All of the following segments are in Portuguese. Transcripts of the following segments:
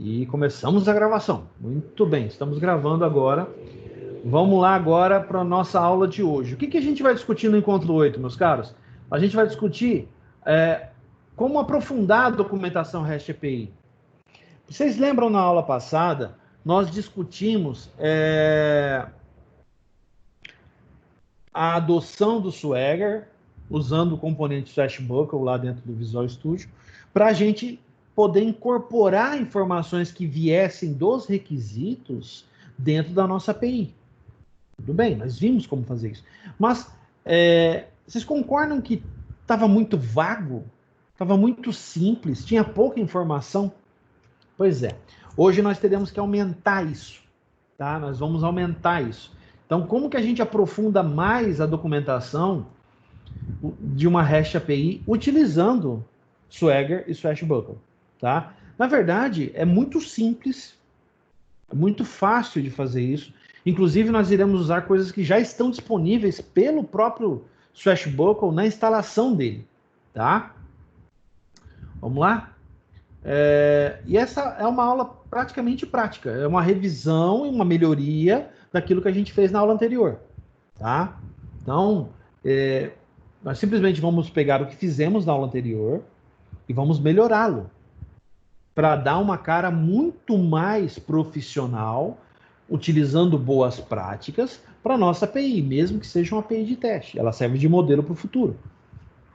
E começamos a gravação. Muito bem, estamos gravando agora. Vamos lá agora para a nossa aula de hoje. O que a gente vai discutir no Encontro 8, meus caros? A gente vai discutir como aprofundar a documentação REST API. Vocês lembram na aula passada, nós discutimos a adoção do Swagger, usando o componente Swashbuckle lá dentro do Visual Studio, para a gente poder incorporar informações que viessem dos requisitos dentro da nossa API. Tudo bem, nós vimos como fazer isso. Mas vocês concordam que estava muito vago? Estava muito simples? Tinha pouca informação? Pois é. Hoje nós teremos que aumentar isso. Tá? Nós vamos aumentar isso. Então, como que a gente aprofunda mais a documentação de uma REST API utilizando Swagger e Swashbuckle? Tá? Na verdade, é muito simples, é muito fácil de fazer isso. Inclusive, nós iremos usar coisas que já estão disponíveis pelo próprio Swashbuckle na instalação dele. Tá? Vamos lá? E essa é uma aula praticamente prática. É uma revisão e uma melhoria daquilo que a gente fez na aula anterior. Tá? Então, nós simplesmente vamos pegar o que fizemos na aula anterior e vamos melhorá-lo para dar uma cara muito mais profissional, utilizando boas práticas para a nossa API, mesmo que seja uma API de teste. Ela serve de modelo para o futuro.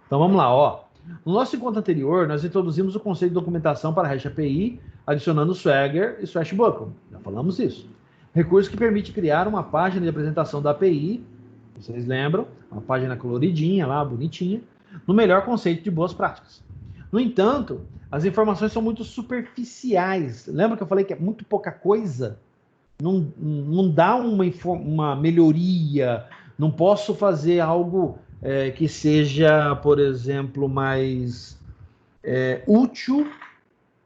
Então vamos lá, ó. No nosso encontro anterior, nós introduzimos o conceito de documentação para a REST API, adicionando Swagger e Swashbuckle. Já falamos isso. Recurso que permite criar uma página de apresentação da API, vocês lembram? Uma página coloridinha lá, bonitinha, no melhor conceito de boas práticas. No entanto, as informações são muito superficiais. Lembra que eu falei que é muito pouca coisa? Não dá uma melhoria, não posso fazer algo que seja, por exemplo, mais útil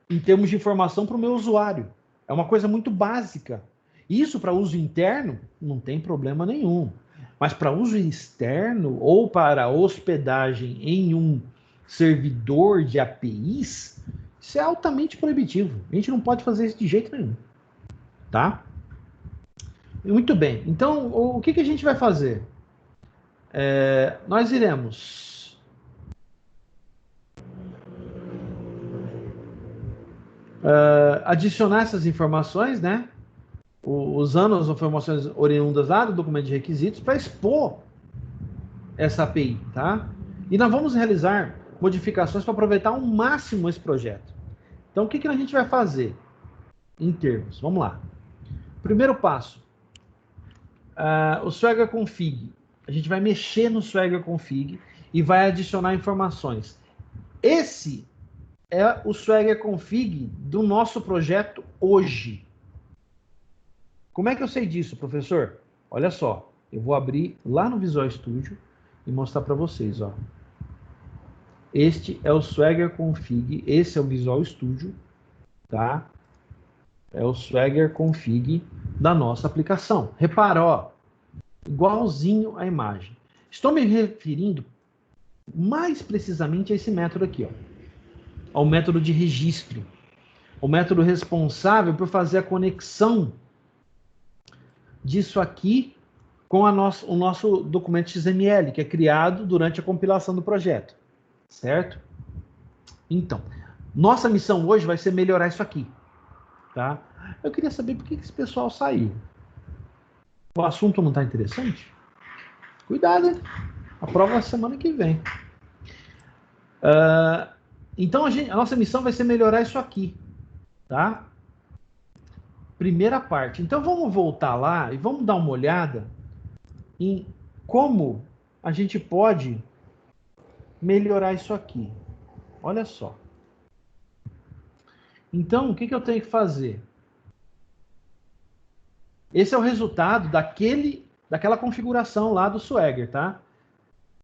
em termos de informação para o meu usuário. É uma coisa muito básica. Isso para uso interno não tem problema nenhum. Mas para uso externo ou para hospedagem em um servidor de APIs, isso é altamente proibitivo. A gente não pode fazer isso de jeito nenhum. Tá? Muito bem. Então, o que a gente vai fazer? Nós iremos adicionar essas informações, né? Usando as informações oriundas lá do documento de requisitos para expor essa API, tá? E nós vamos realizar modificações para aproveitar ao máximo esse projeto. Então, o que a gente vai fazer em termos? Vamos lá. Primeiro passo, o Swagger Config. A gente vai mexer no Swagger Config e vai adicionar informações. Esse é o Swagger Config do nosso projeto hoje. Como é que eu sei disso, professor? Olha só, eu vou abrir lá no Visual Studio e mostrar para vocês, ó. Este é o Swagger Config, esse é o Visual Studio, tá? É o Swagger Config da nossa aplicação. Repara, ó, igualzinho à imagem. Estou me referindo mais precisamente a esse método aqui, ó, ao método de registro, o método responsável por fazer a conexão disso aqui com o nosso documento XML, que é criado durante a compilação do projeto. Certo? Então, nossa missão hoje vai ser melhorar isso aqui. Tá? Eu queria saber por que esse pessoal saiu. O assunto não está interessante? Cuidado, hein? A prova é semana que vem. Então, a nossa missão vai ser melhorar isso aqui. Tá? Primeira parte. Então, vamos voltar lá e vamos dar uma olhada em como a gente pode melhorar isso aqui. Olha só. Então, o que eu tenho que fazer? Esse é o resultado daquela configuração lá do Swagger, tá?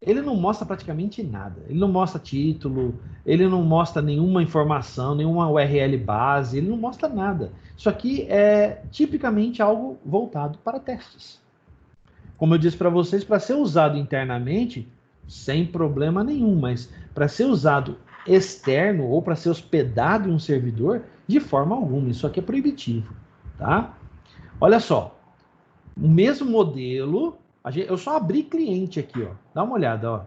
Ele não mostra praticamente nada. Ele não mostra título, ele não mostra nenhuma informação, nenhuma URL base, ele não mostra nada. Isso aqui é tipicamente algo voltado para testes. Como eu disse para vocês, para ser usado internamente, sem problema nenhum, mas para ser usado externo ou para ser hospedado em um servidor, De forma alguma, isso aqui é proibitivo, tá? Olha só, o mesmo modelo, eu só abri cliente aqui, ó. Dá uma olhada, ó.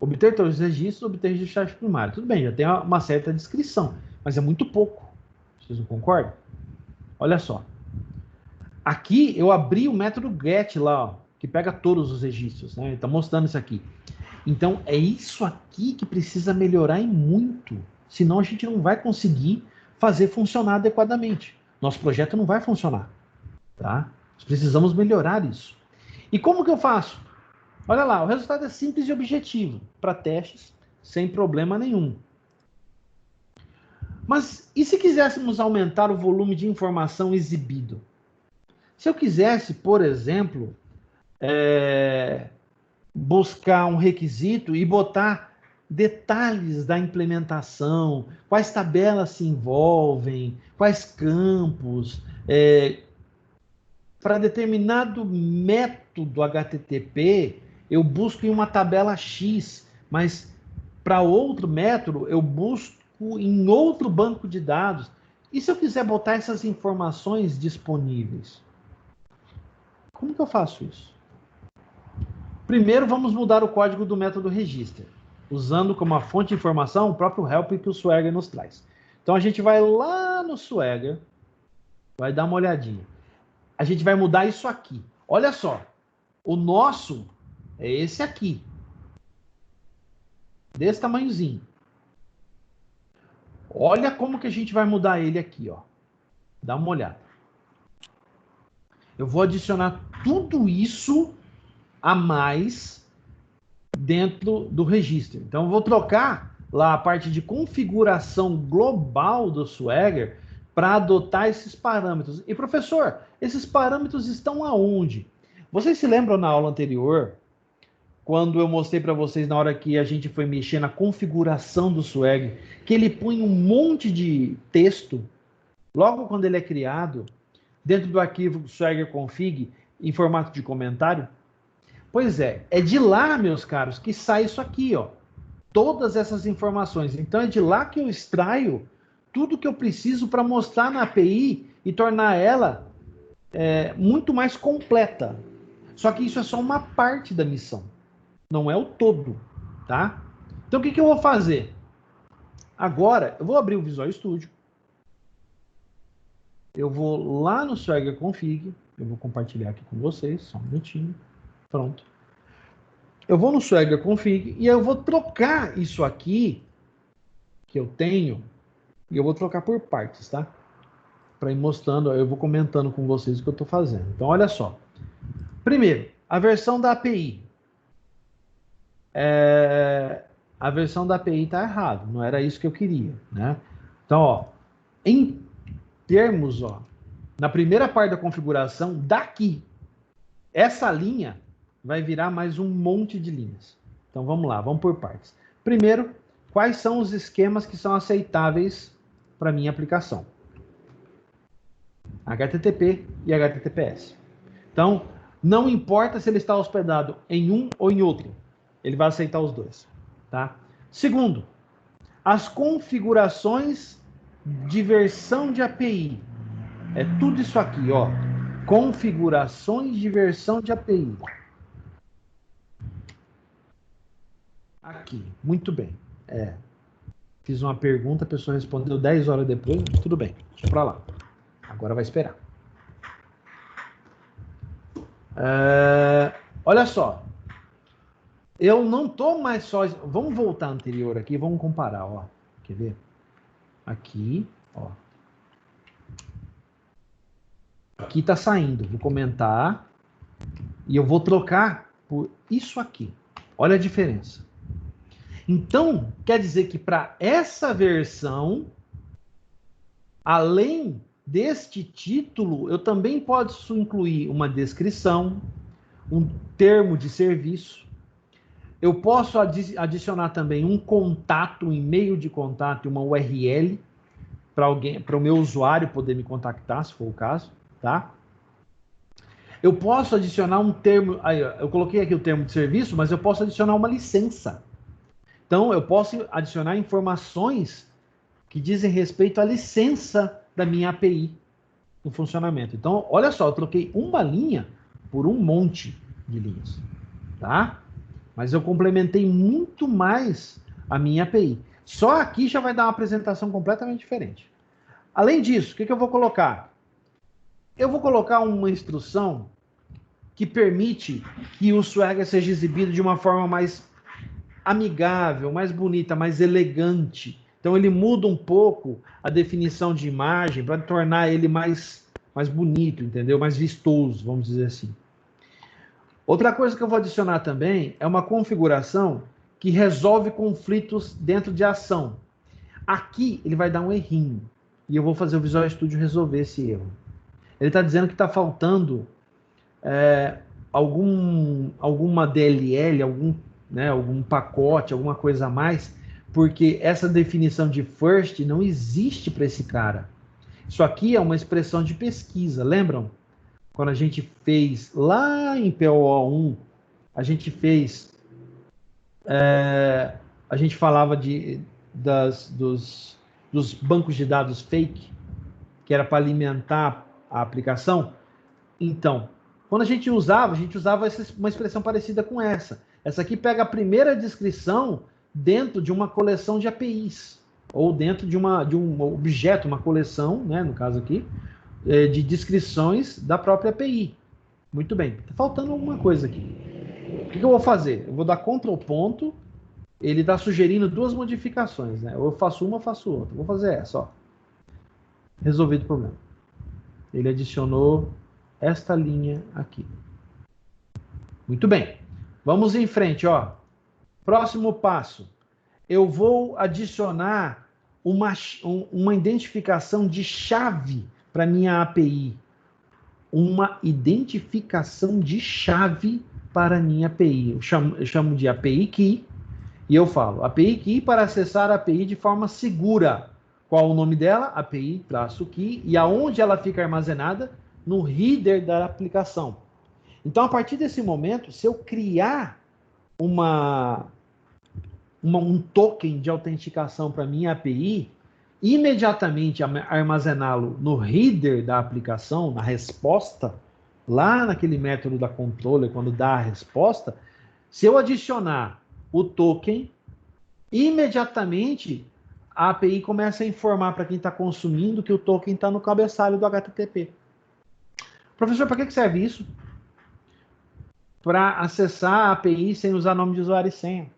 Obter todos os registros, obter registro primário. Tudo bem, já tem uma certa descrição, mas é muito pouco. Vocês não concordam? Olha só. Aqui eu abri o método get lá, ó, que pega todos os registros, né? Está mostrando isso aqui. Então, é isso aqui que precisa melhorar em muito. Senão a gente não vai conseguir fazer funcionar adequadamente. Nosso projeto não vai funcionar, tá? Nós precisamos melhorar isso. E como que eu faço? Olha lá, o resultado é simples e objetivo para testes, sem problema nenhum. Mas e se quiséssemos aumentar o volume de informação exibido? Se eu quisesse, por exemplo, buscar um requisito e botar detalhes da implementação, quais tabelas se envolvem, quais campos, para determinado método HTTP, eu busco em uma tabela X, mas para outro método, eu busco em outro banco de dados. E se eu quiser botar essas informações disponíveis? Como que eu faço isso? Primeiro, vamos mudar o código do método register, usando como a fonte de informação o próprio help que o Swagger nos traz. Então, a gente vai lá no Swagger, vai dar uma olhadinha. A gente vai mudar isso aqui. Olha só, o nosso é esse aqui, desse tamanhozinho. Olha como que a gente vai mudar ele aqui, ó. Dá uma olhada. Eu vou adicionar tudo isso a mais dentro do registro. Então, eu vou trocar lá a parte de configuração global do Swagger para adotar esses parâmetros. E, professor, esses parâmetros estão aonde? Vocês se lembram na aula anterior, quando eu mostrei para vocês na hora que a gente foi mexer na configuração do Swagger, que ele põe um monte de texto, logo quando ele é criado, dentro do arquivo Swagger config, em formato de comentário? Pois é de lá, meus caros, que sai isso aqui, ó. Todas essas informações. Então, é de lá que eu extraio tudo que eu preciso para mostrar na API e tornar ela muito mais completa. Só que isso é só uma parte da missão. Não é o todo, tá? Então, o que eu vou fazer? Agora, eu vou abrir o Visual Studio. Eu vou lá no Swagger Config. Eu vou compartilhar aqui com vocês, só um minutinho. Pronto. Eu vou no Swagger Config e eu vou trocar isso aqui que eu tenho e eu vou trocar por partes, tá? Para ir mostrando, eu vou comentando com vocês o que eu estou fazendo. Então, olha só. Primeiro, a versão da API. A versão da API está errada, não era isso que eu queria, né? Então, ó, em termos, ó, na primeira parte da configuração, daqui, essa linha vai virar mais um monte de linhas. Então, vamos lá, vamos por partes. Primeiro, quais são os esquemas que são aceitáveis para minha aplicação? HTTP e HTTPS. Então, não importa se ele está hospedado em um ou em outro, ele vai aceitar os dois, tá? Segundo, as configurações de versão de API. É tudo isso aqui, ó. Configurações de versão de API. Aqui, muito bem. Fiz uma pergunta, a pessoa respondeu 10 horas depois, tudo bem, deixa pra lá. Agora vai esperar. Olha só. Eu não tô mais só... Vamos voltar anterior aqui, vamos comparar, ó. Quer ver? Aqui, ó. Aqui tá saindo, vou comentar. E eu vou trocar por isso aqui. Olha a diferença. Então, quer dizer que para essa versão, além deste título, eu também posso incluir uma descrição, um termo de serviço. Eu posso adicionar também um contato, um e-mail de contato e uma URL para o meu usuário poder me contactar, se for o caso, tá? Eu posso adicionar um termo, eu coloquei aqui o termo de serviço, mas eu posso adicionar uma licença. Então, eu posso adicionar informações que dizem respeito à licença da minha API no funcionamento. Então, olha só, eu troquei uma linha por um monte de linhas, tá? Mas eu complementei muito mais a minha API. Só aqui já vai dar uma apresentação completamente diferente. Além disso, o que eu vou colocar? Eu vou colocar uma instrução que permite que o Swagger seja exibido de uma forma mais amigável, mais bonita, mais elegante. Então ele muda um pouco a definição de imagem para tornar ele mais bonito, entendeu? Mais vistoso, vamos dizer assim. Outra coisa que eu vou adicionar também é uma configuração que resolve conflitos dentro de ação. Aqui ele vai dar um errinho e eu vou fazer o Visual Studio resolver esse erro. Ele está dizendo que está faltando alguma DLL, algum pacote, alguma coisa a mais, porque essa definição de first não existe para esse cara. Isso aqui é uma expressão de pesquisa, lembram? Quando a gente fez lá em PO1, a gente fez, a gente falava dos bancos de dados fake, que era para alimentar a aplicação. Então, quando a gente usava uma expressão parecida com essa. Essa aqui pega a primeira descrição dentro de uma coleção de APIs, ou dentro de um objeto, uma coleção, né, no caso aqui, de descrições da própria API. Muito bem, está faltando alguma coisa aqui. O que eu vou fazer? Eu vou dar Ctrl ponto, ele está sugerindo duas modificações, né? Ou eu faço uma ou faço outra. Vou fazer essa, ó. Resolvido o problema. Ele adicionou esta linha aqui. Muito bem. Vamos em frente, ó. Próximo passo. Eu vou adicionar uma identificação de chave para minha API. Uma identificação de chave para minha API. Eu chamo de API Key e eu falo API Key para acessar a API de forma segura. Qual o nome dela? API-Key. E aonde ela fica armazenada? No header da aplicação. Então, a partir desse momento, se eu criar um token de autenticação para minha API, imediatamente armazená-lo no header da aplicação, na resposta, lá naquele método da controller, quando dá a resposta, se eu adicionar o token, imediatamente a API começa a informar para quem está consumindo que o token está no cabeçalho do HTTP. Professor, para que serve isso? Para acessar a API sem usar nome de usuário e senha.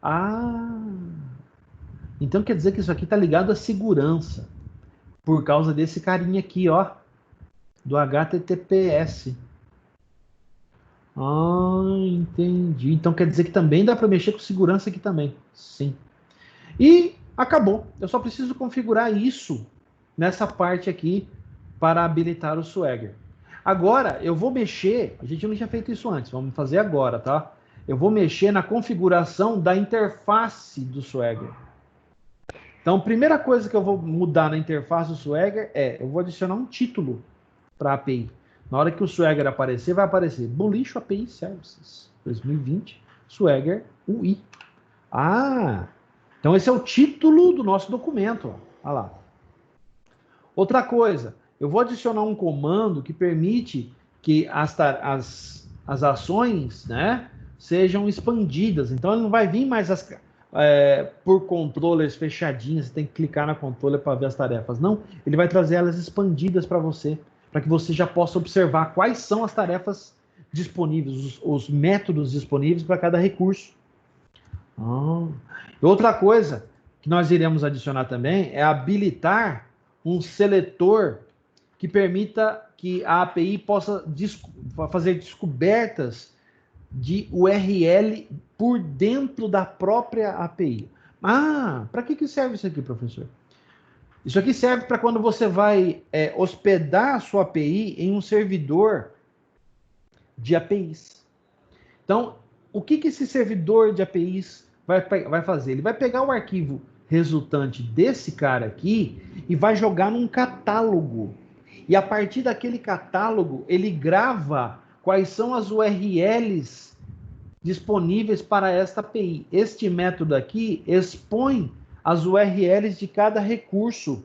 Ah, então quer dizer que isso aqui está ligado à segurança, por causa desse carinha aqui, ó, do HTTPS. Ah, entendi. Então quer dizer que também dá para mexer com segurança aqui também. Sim. E acabou. Eu só preciso configurar isso nessa parte aqui para habilitar o Swagger. Agora, eu vou mexer, a gente não tinha feito isso antes, vamos fazer agora, tá? Eu vou mexer na configuração da interface do Swagger. Então, a primeira coisa que eu vou mudar na interface do Swagger eu vou adicionar um título para a API. Na hora que o Swagger aparecer, vai aparecer Bullish API Services 2020 Swagger UI. Ah, então esse é o título do nosso documento, ó. Olha lá. Outra coisa, eu vou adicionar um comando que permite que as ações, né, sejam expandidas. Então, ele não vai vir mais por controllers fechadinhos, você tem que clicar na controller para ver as tarefas. Não, ele vai trazer elas expandidas para você, para que você já possa observar quais são as tarefas disponíveis, os métodos disponíveis para cada recurso. Outra coisa que nós iremos adicionar também é habilitar um seletor que permita que a API possa fazer descobertas de URL por dentro da própria API. Ah, para que serve isso aqui, professor? Isso aqui serve para quando você vai hospedar a sua API em um servidor de APIs. Então, o que esse servidor de APIs vai fazer? Ele vai pegar o arquivo resultante desse cara aqui e vai jogar num catálogo. E a partir daquele catálogo, ele grava quais são as URLs disponíveis para esta API. Este método aqui expõe as URLs de cada recurso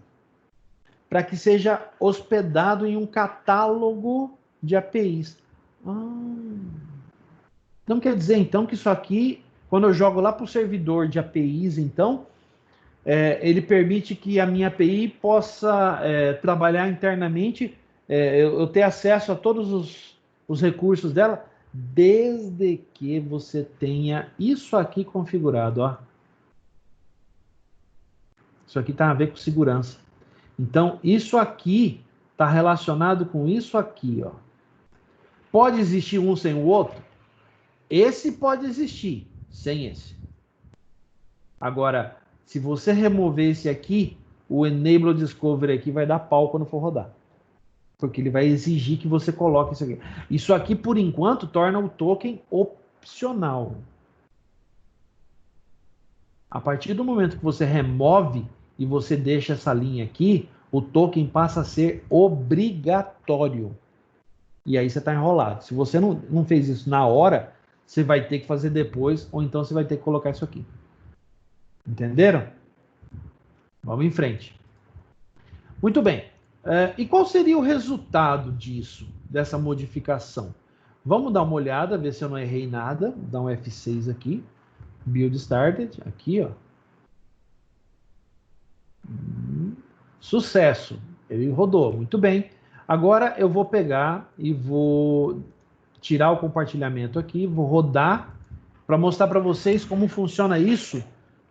para que seja hospedado em um catálogo de APIs. Então quer dizer então que isso aqui, quando eu jogo lá para o servidor de APIs, então, ele permite que a minha API possa trabalhar internamente, eu ter acesso a todos os recursos dela, desde que você tenha isso aqui configurado, ó. Isso aqui tem a ver com segurança. Então, isso aqui está relacionado com isso aqui, ó. Pode existir um sem o outro? Esse pode existir sem esse. Agora, se você remover esse aqui, o Enable Discovery aqui vai dar pau quando for rodar. Porque ele vai exigir que você coloque isso aqui. Isso aqui, por enquanto, torna o token opcional. A partir do momento que você remove e você deixa essa linha aqui, o token passa a ser obrigatório. E aí você está enrolado. Se você não fez isso na hora, você vai ter que fazer depois, ou então você vai ter que colocar isso aqui. Entenderam? Vamos em frente. Muito bem. E qual seria o resultado disso, dessa modificação? Vamos dar uma olhada, ver se eu não errei nada. Vou dar um F6 aqui. Build Started. Aqui, ó. Sucesso. Ele rodou. Muito bem. Agora eu vou pegar e vou tirar o compartilhamento aqui. Vou rodar para mostrar para vocês como funciona isso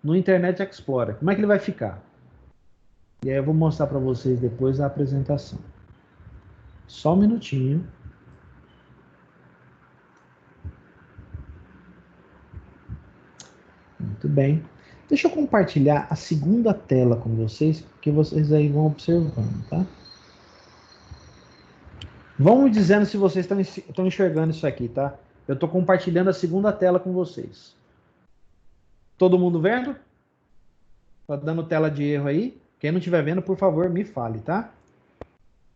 no Internet Explorer. Como é que ele vai ficar? E aí eu vou mostrar para vocês depois a apresentação. Só um minutinho. Muito bem. Deixa eu compartilhar a segunda tela com vocês, porque vocês aí vão observando, tá? Vão me dizendo se vocês estão enxergando isso aqui, tá? Eu estou compartilhando a segunda tela com vocês. Todo mundo vendo? Tá dando tela de erro aí? Quem não estiver vendo, por favor, me fale, tá?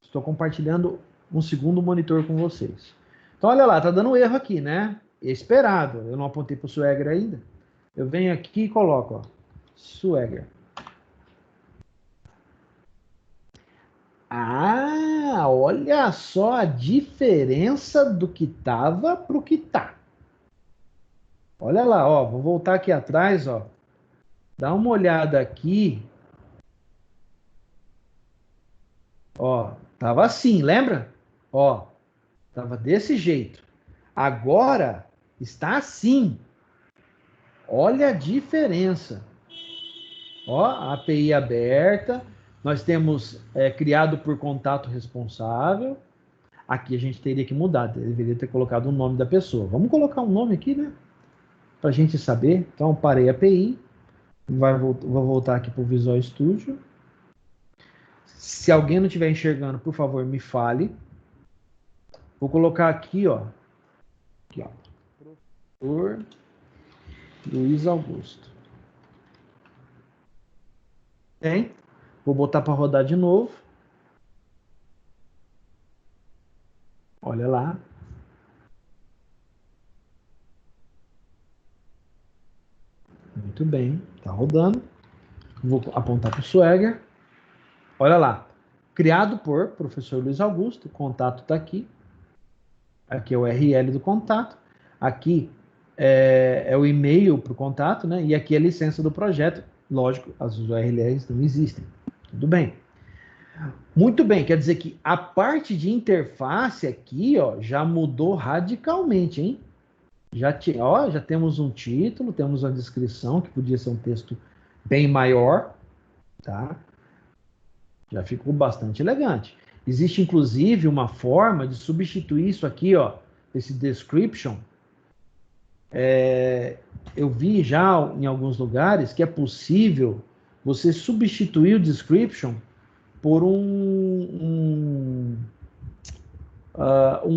Estou compartilhando um segundo monitor com vocês. Então, olha lá, tá dando erro aqui, né? Esperado. Eu não apontei para o Swagger ainda. Eu venho aqui e coloco, ó, Swagger. Ah, olha só a diferença do que tava para o que tá. Olha lá, ó, vou voltar aqui atrás, ó. Dá uma olhada aqui. Ó, tava assim, lembra? Ó, tava desse jeito. Agora está assim. Olha a diferença. Ó, a API aberta. Nós temos criado por contato responsável. Aqui a gente teria que mudar. Deveria ter colocado o nome da pessoa. Vamos colocar um nome aqui, né? Para a gente saber. Então, parei a API. Vou voltar aqui para o Visual Studio. Se alguém não estiver enxergando, por favor, me fale. Vou colocar aqui, ó. Aqui, ó. Professor Luiz Augusto. Tem. Vou botar para rodar de novo. Olha lá. Muito bem. Tá rodando. Vou apontar para o Swagger. Olha lá. Criado por professor Luiz Augusto. O contato está aqui. Aqui é o URL do contato. Aqui é o e-mail para o contato, né? E aqui é a licença do projeto. Lógico, as URLs não existem. Tudo bem. Muito bem, quer dizer que a parte de interface aqui, ó, já mudou radicalmente, hein? Já temos um título, temos uma descrição, que podia ser um texto bem maior, tá? Já ficou bastante elegante. Existe, inclusive, uma forma de substituir isso aqui, ó, esse description. Eu vi já em alguns lugares que é possível você substituir o description por um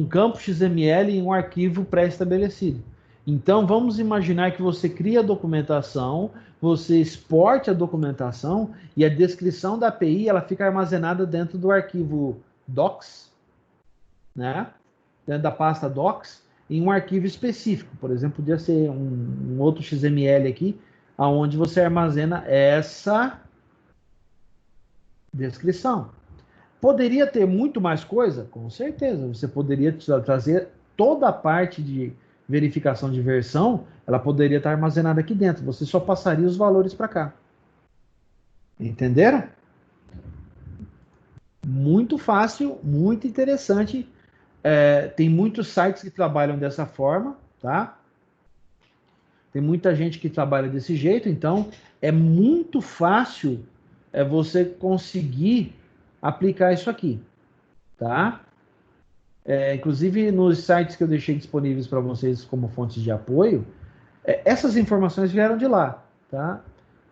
campo XML em um arquivo pré-estabelecido. Então, vamos imaginar que você cria a documentação, você exporte a documentação e a descrição da API ela fica armazenada dentro do arquivo docs, né? Dentro da pasta docs, em um arquivo específico. Por exemplo, podia ser um outro XML aqui, aonde você armazena essa descrição. Poderia ter muito mais coisa? Com certeza. Você poderia trazer toda a parte de verificação de versão, ela poderia estar armazenada aqui dentro. Você só passaria os valores para cá. Entenderam? Muito fácil, muito interessante. Tem muitos sites que trabalham dessa forma, tá? Tem muita gente que trabalha desse jeito, então é muito fácil você conseguir aplicar isso aqui, tá? Inclusive nos sites que eu deixei disponíveis para vocês como fontes de apoio, essas informações vieram de lá, tá?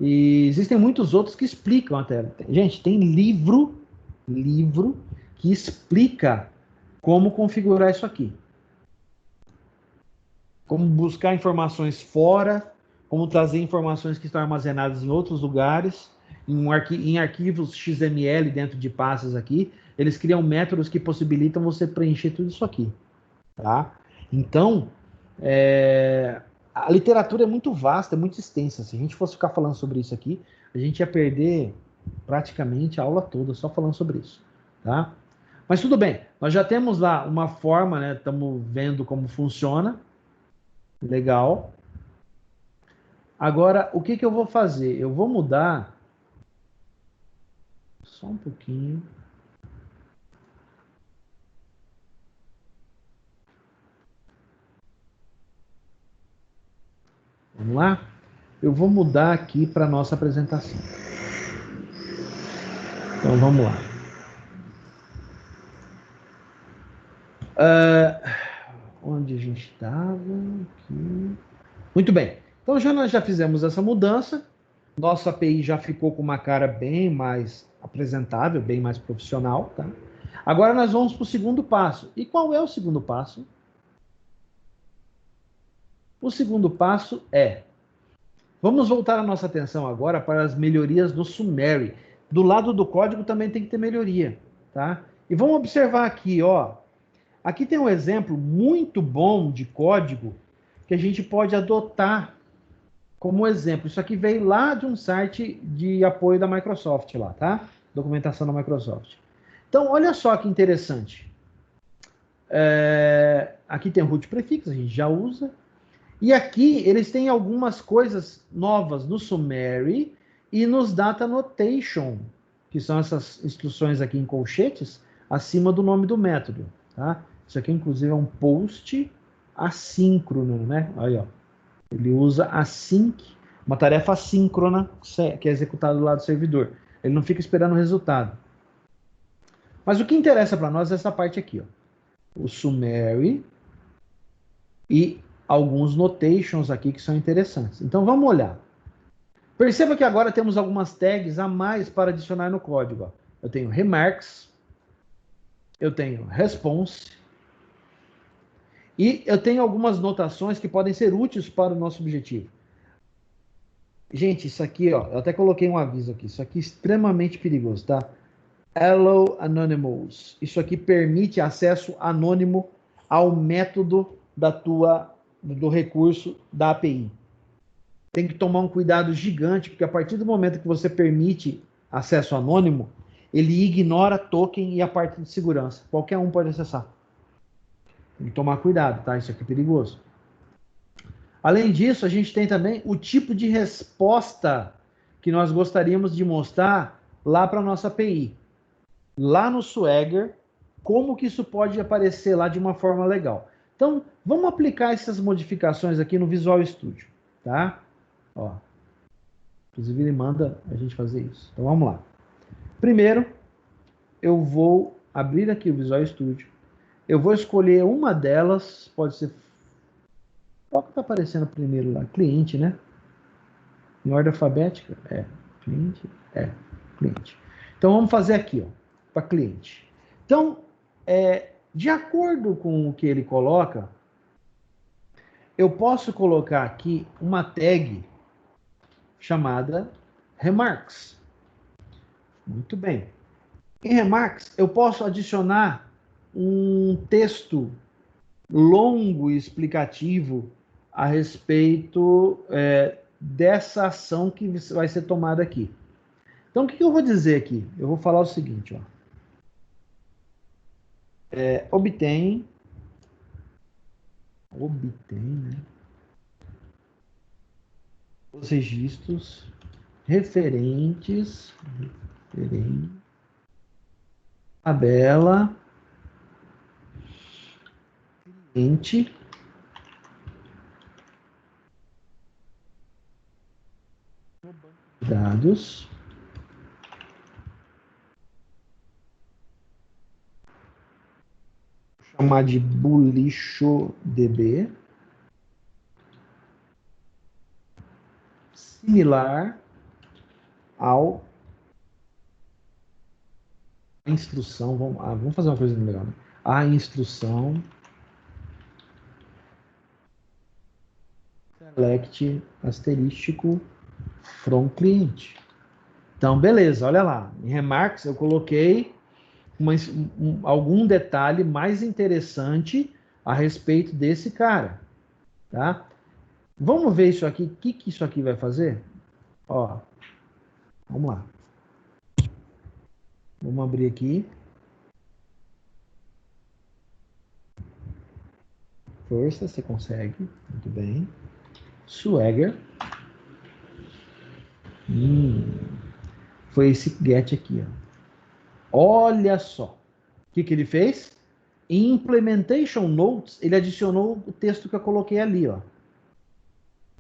E existem muitos outros que explicam até. Gente, tem livro que explica como configurar isso aqui. Como buscar informações fora, como trazer informações que estão armazenadas em outros lugares, em arquivos XML dentro de pastas aqui. Eles criam métodos que possibilitam você preencher tudo isso aqui, tá? Então, a literatura é muito vasta, é muito extensa. Se a gente fosse ficar falando sobre isso aqui, a gente ia perder praticamente a aula toda só falando sobre isso, tá? Mas tudo bem, nós já temos lá uma forma, né? Estamos vendo como funciona. Legal. Agora, o que eu vou fazer? Eu vou mudar só um pouquinho. Vamos lá? Eu vou mudar aqui para a nossa apresentação. Então, vamos lá. Onde a gente estava? Aqui. Muito bem. Então, nós já fizemos essa mudança. Nossa API já ficou com uma cara bem mais apresentável, bem mais profissional, tá? Agora nós vamos para o segundo passo. E qual é o segundo passo? O segundo passo vamos voltar a nossa atenção agora para as melhorias do Summary. Do lado do código também tem que ter melhoria, tá? E vamos observar aqui, ó. Aqui tem um exemplo muito bom de código que a gente pode adotar como exemplo. Isso aqui veio lá de um site de apoio da Microsoft lá, tá? Documentação da Microsoft. Então, olha só que interessante. Aqui tem o root prefix, a gente já usa. E aqui eles têm algumas coisas novas no Summary e nos Data Annotation, que são essas instruções aqui em colchetes, acima do nome do método. Tá? Isso aqui, inclusive, é um post assíncrono, né? Aí, ó. Ele usa async, uma tarefa assíncrona que é executada do lado do servidor. Ele não fica esperando o resultado. Mas o que interessa para nós é essa parte aqui, ó. O Summary e alguns notations aqui que são interessantes. Então vamos olhar. Perceba que agora temos algumas tags a mais para adicionar no código. Ó. Eu tenho remarks, eu tenho response e eu tenho algumas notações que podem ser úteis para o nosso objetivo. Gente, isso aqui, ó, eu até coloquei um aviso aqui. Isso aqui é extremamente perigoso, tá? Allow Anonymous. Isso aqui permite acesso anônimo ao método do recurso da API. Tem que tomar um cuidado gigante, porque a partir do momento que você permite acesso anônimo, ele ignora token e a parte de segurança. Qualquer um pode acessar. Tem que tomar cuidado, tá? Isso aqui é perigoso. Além disso, a gente tem também o tipo de resposta que nós gostaríamos de mostrar lá para a nossa API. Lá no Swagger, como que isso pode aparecer lá de uma forma legal. Então, vamos aplicar essas modificações aqui no Visual Studio, tá? Ó. Inclusive, ele manda a gente fazer isso. Então, vamos lá. Primeiro, eu vou abrir aqui o Visual Studio. Eu vou escolher uma delas, pode ser... Qual que está aparecendo primeiro lá? Cliente, né? Em ordem alfabética? Cliente? Cliente. Então, vamos fazer aqui, ó, para cliente. Então, de acordo com o que ele coloca, eu posso colocar aqui uma tag chamada remarks. Muito bem. Em remarks, eu posso adicionar um texto longo e explicativo a respeito dessa ação que vai ser tomada aqui. Então, o que eu vou dizer aqui? Eu vou falar o seguinte, ó. Obtém, né, os registros referentes, tabela, cliente, dados, vou chamar de BulishDB, similar ao instrução, vamos fazer uma coisa legal, né? A instrução select asterístico from cliente. Então, beleza, olha lá. Em remarks eu coloquei algum detalhe mais interessante a respeito desse cara, tá? Vamos ver isso aqui, o que isso aqui vai fazer? Ó, vamos lá. Vamos abrir aqui. Força, você consegue. Muito bem. Swagger. Foi esse get aqui, ó. Olha só. O que ele fez? Em Implementation Notes, ele adicionou o texto que eu coloquei ali, ó.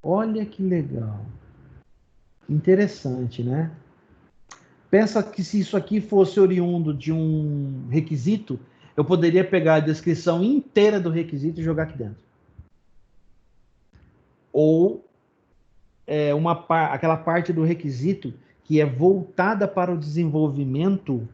Olha que legal. Interessante, né? Pensa que se isso aqui fosse oriundo de um requisito, eu poderia pegar a descrição inteira do requisito e jogar aqui dentro. Ou aquela parte do requisito que é voltada para o desenvolvimento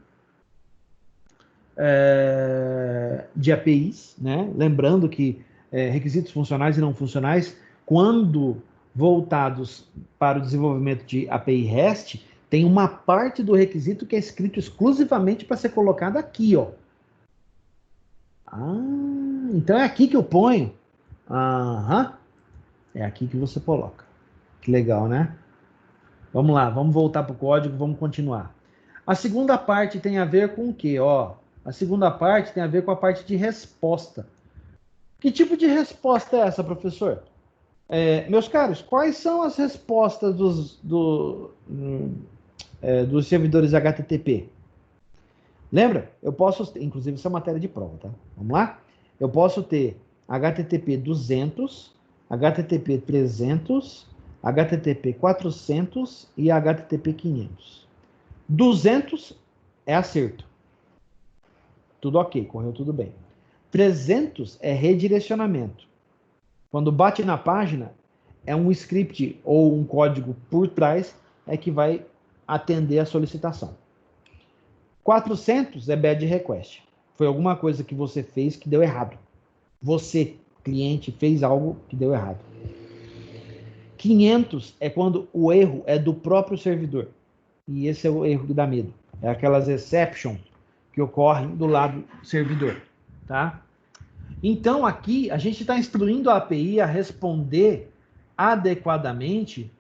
de APIs, né? Lembrando que requisitos funcionais e não funcionais, quando voltados para o desenvolvimento de API REST, tem uma parte do requisito que é escrito exclusivamente para ser colocado aqui, ó. Então é aqui que eu ponho. É aqui que você coloca. Que legal, né? Vamos lá, vamos voltar para o código, vamos continuar. A segunda parte tem a ver com o quê? Ó, a segunda parte tem a ver com a parte de resposta. Que tipo de resposta é essa, professor? Meus caros, quais são as respostas dos servidores HTTP? Lembra? Eu posso, inclusive, isso é matéria de prova, tá? Vamos lá? Eu posso ter HTTP 200, HTTP 300, HTTP 400 e HTTP 500. 200 é acerto. Tudo ok, correu tudo bem. 300 é redirecionamento. Quando bate na página, é um script ou um código por trás que vai atender a solicitação. 400 é bad request. Foi alguma coisa que você fez que deu errado. Você, cliente, fez algo que deu errado. 500 é quando o erro é do próprio servidor. E esse é o erro que dá medo. É aquelas exceptions que ocorrem do lado do servidor. Tá? Então, aqui, a gente está instruindo a API a responder adequadamente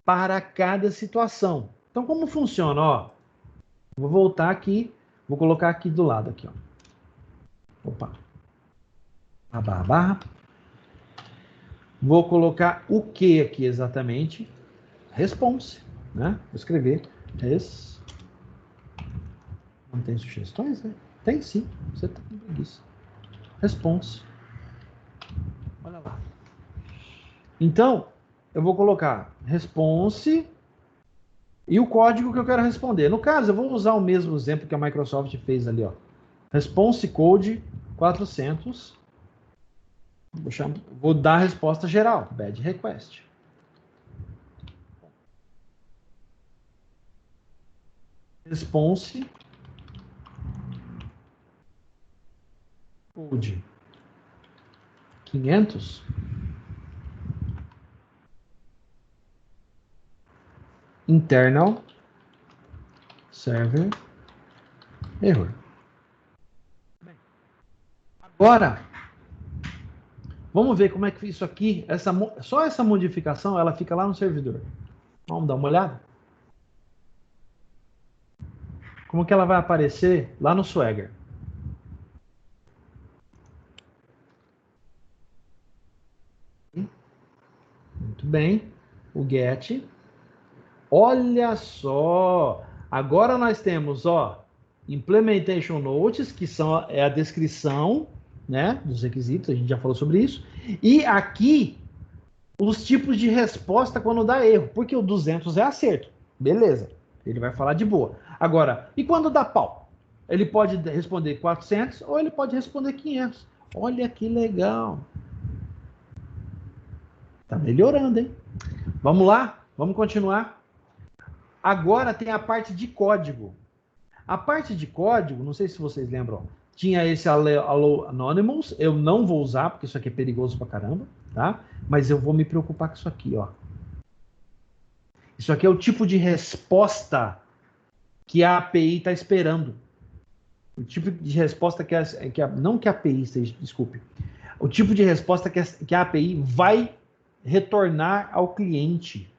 para cada situação. Então, como funciona? Ó, vou voltar aqui, vou colocar aqui do lado. Aqui, ó. Opa. Barra. Vou colocar o que aqui exatamente? Response. Né? Vou escrever Não tem sugestões, né? Tem sim. Você está com preguiça. Response. Olha lá. Então, eu vou colocar response e o código que eu quero responder. No caso, eu vou usar o mesmo exemplo que a Microsoft fez ali, ó. Response code 400. Vou dar a resposta geral, bad request. Response code 500. Internal server error. Agora, Vamos ver como é que isso aqui, só essa modificação, ela fica lá no servidor. Vamos dar uma olhada? Como que ela vai aparecer lá no Swagger? Muito bem. O get. Olha só. Agora nós temos, ó, implementation notes, que é a descrição, né, dos requisitos, a gente já falou sobre isso. E aqui os tipos de resposta quando dá erro, porque o 200 é acerto. Beleza. Ele vai falar de boa. Agora, e quando dá pau? Ele pode responder 400 ou ele pode responder 500. Olha que legal. Tá melhorando, hein? Vamos lá? Vamos continuar? Agora tem a parte de código. A parte de código, não sei se vocês lembram, tinha esse Allow Anonymous, eu não vou usar, porque isso aqui é perigoso pra caramba, tá? Mas eu vou me preocupar com isso aqui, ó. Isso aqui é o tipo de resposta que a API está esperando. O tipo de resposta não que a API esteja, desculpe. O tipo de resposta que a API vai retornar ao cliente.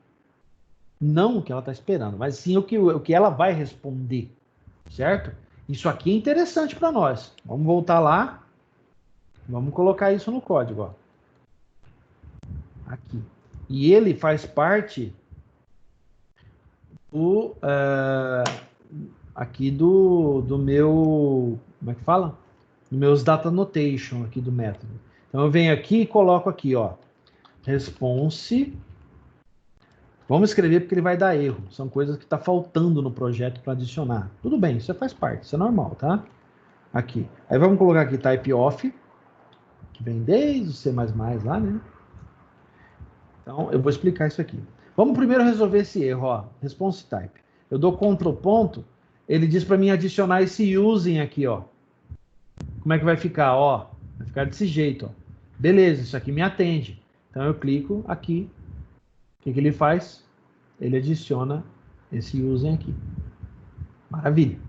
Não o que ela está esperando, mas sim o que ela vai responder. Certo? Isso aqui é interessante para nós. Vamos voltar lá. Vamos colocar isso no código. Ó. Aqui. E ele faz parte do aqui do meu, como é que fala? Dos meus data annotation aqui do método. Então eu venho aqui e coloco aqui, ó, response. Vamos escrever porque ele vai dar erro. São coisas que está faltando no projeto para adicionar. Tudo bem, isso faz parte, isso é normal, tá? Aqui. Aí vamos colocar aqui type off, que vem desde o C++ lá, né? Então eu vou explicar isso aqui. Vamos primeiro resolver esse erro, ó, response type. Eu dou Ctrl ponto, ele diz para mim adicionar esse using aqui, ó. Como é que vai ficar, ó? Vai ficar desse jeito, ó. Beleza, isso aqui me atende. Então eu clico aqui. O que ele faz? Ele adiciona esse using aqui. Maravilha.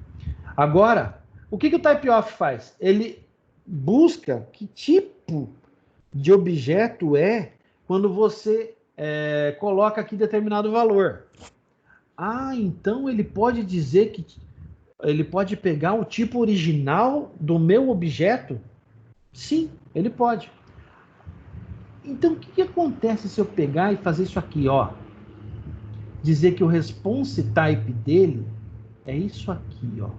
Agora, o que o typeoff faz? Ele busca que tipo de objeto é quando você coloca aqui determinado valor. Ah, então ele pode dizer que ele pode pegar o tipo original do meu objeto? Sim, ele pode. Então, o que acontece se eu pegar e fazer isso aqui, ó? Dizer que o response type dele é isso aqui, ó.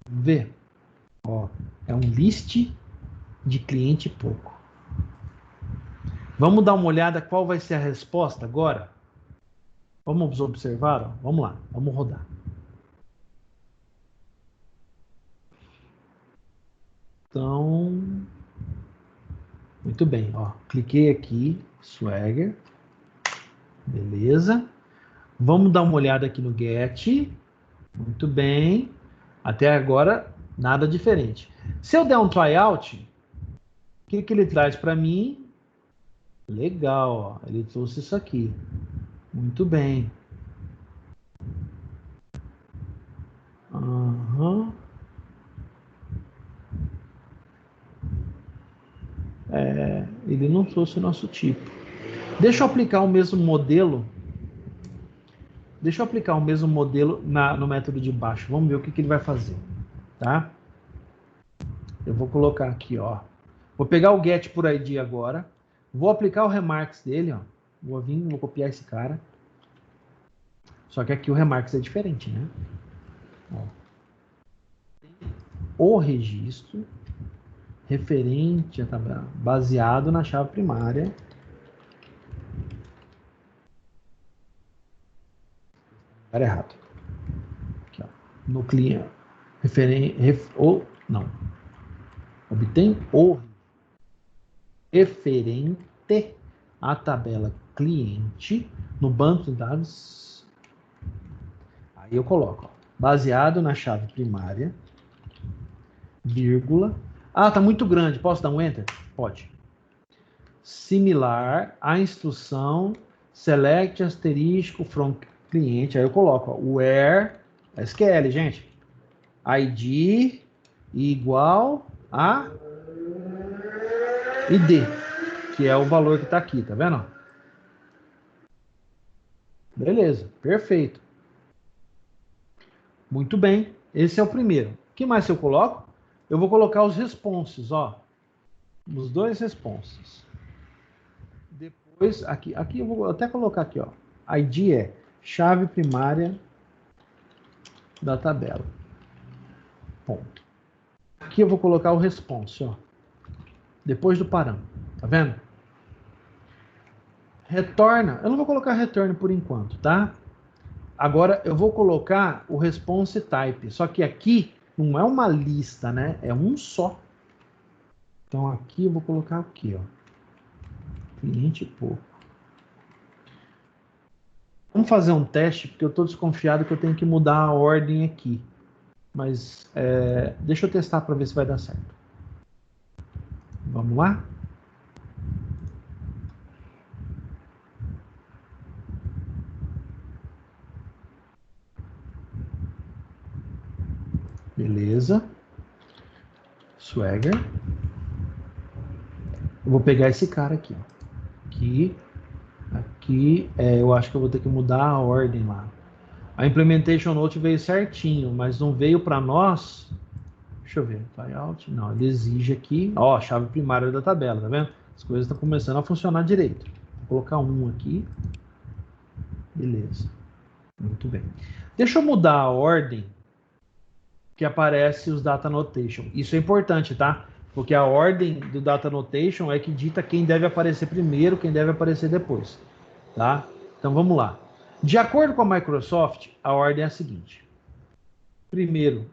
Vamos ver? Ó, é um list de cliente pouco. Vamos dar uma olhada qual vai ser a resposta agora? Vamos observar? Ó. Vamos lá, vamos rodar. Então, muito bem, ó. Cliquei aqui, Swagger. Beleza. Vamos dar uma olhada aqui no get. Muito bem. Até agora, nada diferente. Se eu der um tryout, o que ele traz para mim? Legal, ó. Ele trouxe isso aqui. Muito bem. Uhum. Ele não trouxe o nosso tipo. Deixa eu aplicar o mesmo modelo. Deixa eu aplicar o mesmo modelo no método de baixo. Vamos ver o que ele vai fazer. Tá? Eu vou colocar aqui, ó. Vou pegar o get por ID agora. Vou aplicar o remarks dele, ó. Vou copiar esse cara. Só que aqui o remarks é diferente, né? Ó. O registro referente a tabela baseado na chave primária. Era errado. Aqui, ó. No cliente. Obtém o referente à tabela cliente no banco de dados. Aí eu coloco, ó, baseado na chave primária, vírgula. Ah, tá muito grande. Posso dar um enter? Pode. Similar à instrução select asterisco from cliente. Aí eu coloco, ó, where SQL, gente. ID igual a ID, que é o valor que está aqui, tá vendo? Beleza, perfeito. Muito bem, esse é o primeiro. O que mais eu coloco? Eu vou colocar os responses, ó. Os dois responses. Depois, aqui eu vou até colocar aqui, ó. ID é chave primária da tabela. Ponto. Aqui eu vou colocar o response, ó. Depois do parâmetro, tá vendo? Retorna, eu não vou colocar return por enquanto, tá? Agora eu vou colocar o response type, só que aqui não é uma lista, né? É um só. Então aqui eu vou colocar o quê, ó? Cliente pouco. Vamos fazer um teste, porque eu estou desconfiado que eu tenho que mudar a ordem aqui. Mas deixa eu testar para ver se vai dar certo. Vamos lá? Beleza. Swagger. Eu vou pegar esse cara aqui. Aqui eu acho que eu vou ter que mudar a ordem lá. A Implementation Note veio certinho, mas não veio para nós. Deixa eu ver. Layout. Não, ele exige aqui. Ó, a chave primária da tabela, tá vendo? As coisas estão começando a funcionar direito. Vou colocar um aqui. Beleza. Muito bem. Deixa eu mudar a ordem que aparece os Data Annotation. Isso é importante, tá? Porque a ordem do Data Annotation é que dita quem deve aparecer primeiro, quem deve aparecer depois, tá? Então vamos lá. De acordo com a Microsoft, a ordem é a seguinte. Primeiro,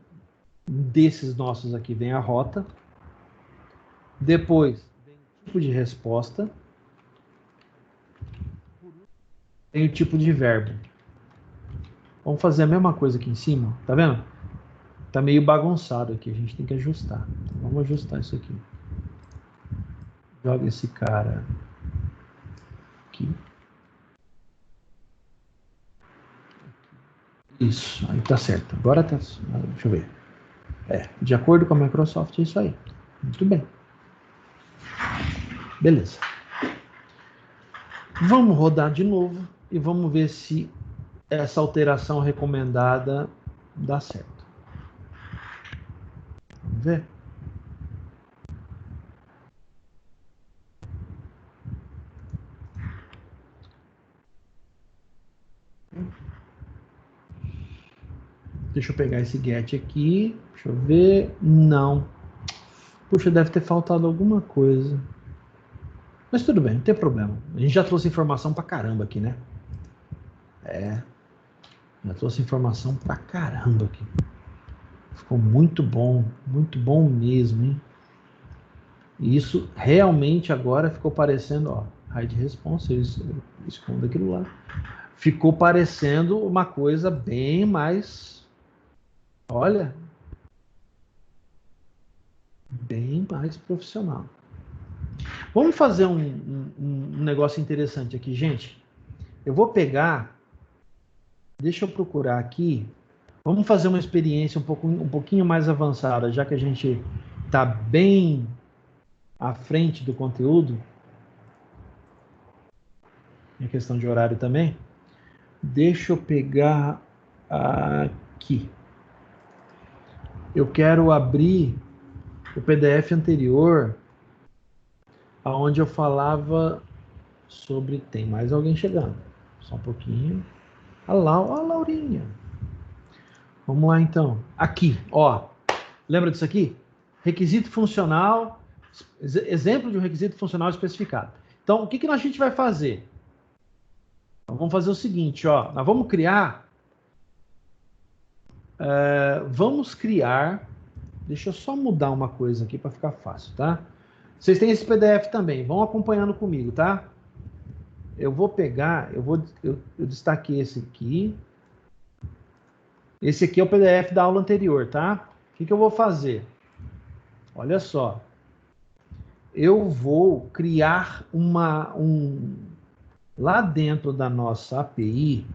desses nossos aqui vem a rota. Depois, vem o tipo de resposta. Tem o tipo de verbo. Vamos fazer a mesma coisa aqui em cima, tá vendo? Tá meio bagunçado aqui, a gente tem que ajustar. Então, vamos ajustar isso aqui. Joga esse cara aqui. Isso, aí tá certo. Agora tá. Deixa eu ver. De acordo com a Microsoft, é isso aí. Muito bem. Beleza. Vamos rodar de novo e vamos ver se essa alteração recomendada dá certo. Vamos ver? Deixa eu pegar esse get aqui. Deixa eu ver. Não. Puxa, deve ter faltado alguma coisa. Mas tudo bem, não tem problema. A gente já trouxe informação pra caramba aqui, né? Já trouxe informação pra caramba aqui. Ficou muito bom mesmo, hein? E isso realmente agora ficou parecendo, ó, hide response, esconda aquilo lá. Ficou parecendo uma coisa bem mais, olha, bem mais profissional. Vamos fazer um negócio interessante aqui, gente. Eu vou pegar, deixa eu procurar aqui. Vamos fazer uma experiência um pouquinho mais avançada, já que a gente está bem à frente do conteúdo. Em questão de horário também. Deixa eu pegar aqui. Eu quero abrir o PDF anterior, onde eu falava sobre... Tem mais alguém chegando. Só um pouquinho. Olha lá, ó a Laurinha. Vamos lá, então. Aqui, ó. Lembra disso aqui? Requisito funcional, exemplo de um requisito funcional especificado. Então, o que a gente vai fazer? Então, vamos fazer o seguinte, ó. Nós vamos criar... Deixa eu só mudar uma coisa aqui para ficar fácil, tá? Vocês têm esse PDF também, vão acompanhando comigo, tá? Eu vou pegar, eu destaquei esse aqui. Esse aqui é o PDF da aula anterior, tá? O que eu vou fazer? Olha só. Eu vou criar lá dentro da nossa API,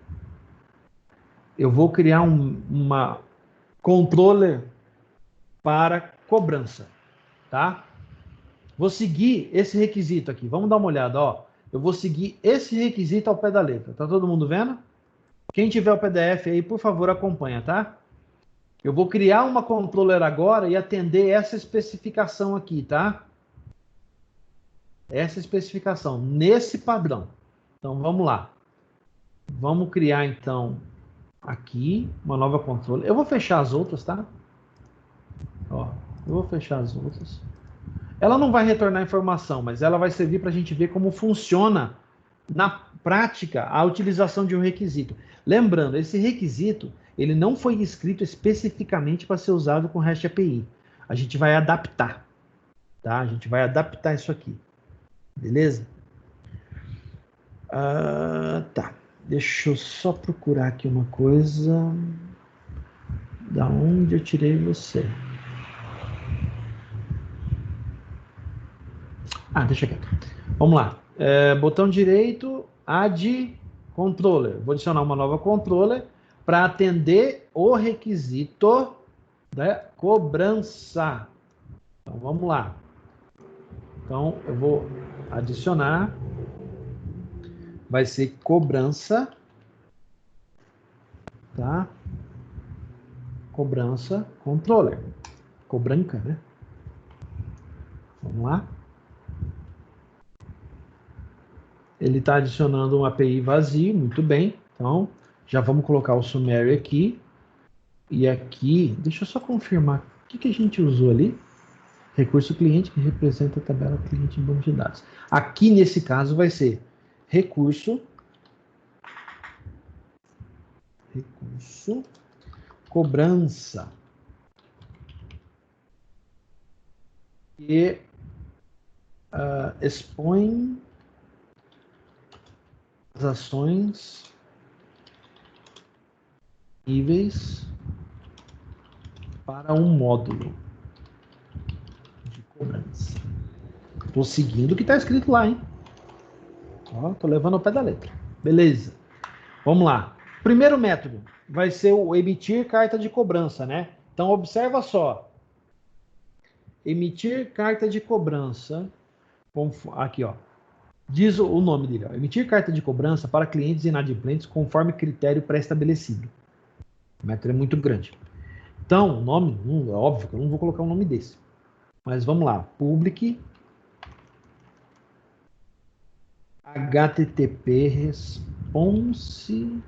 eu vou criar uma controller para cobrança, tá? Vou seguir esse requisito aqui. Vamos dar uma olhada, ó. Eu vou seguir esse requisito ao pé da letra. Tá todo mundo vendo? Quem tiver o PDF aí, por favor, acompanha, tá? Eu vou criar uma controller agora e atender essa especificação aqui, tá? Essa especificação, nesse padrão. Então, vamos lá. Vamos criar, então, aqui, uma nova controller. Eu vou fechar as outras, tá? Ó, eu vou fechar as outras. Ela não vai retornar informação, mas ela vai servir para a gente ver como funciona na prática a utilização de um requisito. Lembrando, esse requisito ele não foi escrito especificamente para ser usado com REST API. A gente vai adaptar, tá? A gente vai adaptar isso aqui, beleza? Tá. Deixa eu só procurar aqui uma coisa. Da onde eu tirei você? Deixa quieto. Vamos lá. Botão direito, add controller. Vou adicionar uma nova controller para atender o requisito da cobrança. Então, vamos lá. Então, eu vou adicionar. Vai ser cobrança. Tá? Cobrança controller. Cobranca, né? Vamos lá. Ele está adicionando um API vazio, muito bem. Então, já vamos colocar o summary aqui. E aqui, deixa eu só confirmar. O que a gente usou ali? Recurso cliente que representa a tabela cliente em banco de dados. Aqui, nesse caso, vai ser recurso cobrança. E expõe as ações níveis para um módulo de cobrança. Estou seguindo o que está escrito lá, hein? Estou levando ao pé da letra. Beleza. Vamos lá. Primeiro método vai ser o emitir carta de cobrança, né? Então, observa só. Emitir carta de cobrança. Aqui, ó. Diz o nome dele, ó. Emitir carta de cobrança para clientes inadimplentes conforme critério pré-estabelecido. O método é muito grande. Então, o nome, é óbvio que eu não vou colocar um nome desse. Mas vamos lá. Public HTTP response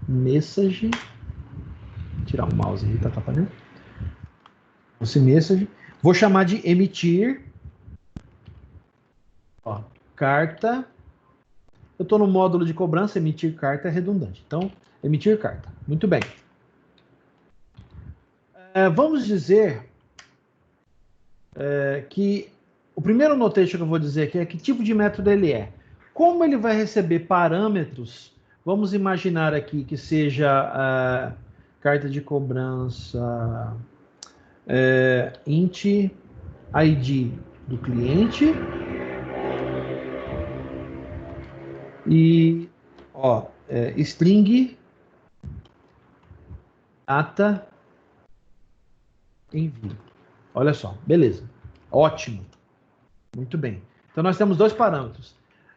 message. Vou tirar o mouse aí, tá atrapalhando? Response message. Vou chamar de emitir. Ó, carta. Eu estou no módulo de cobrança, emitir carta é redundante. Então, emitir carta. Muito bem. Vamos dizer que o primeiro notation que eu vou dizer aqui é que tipo de método ele é. Como ele vai receber parâmetros, vamos imaginar aqui que seja carta de cobrança int ID do cliente e string data envio. Olha só, beleza. Ótimo. Muito bem. Então nós temos dois parâmetros.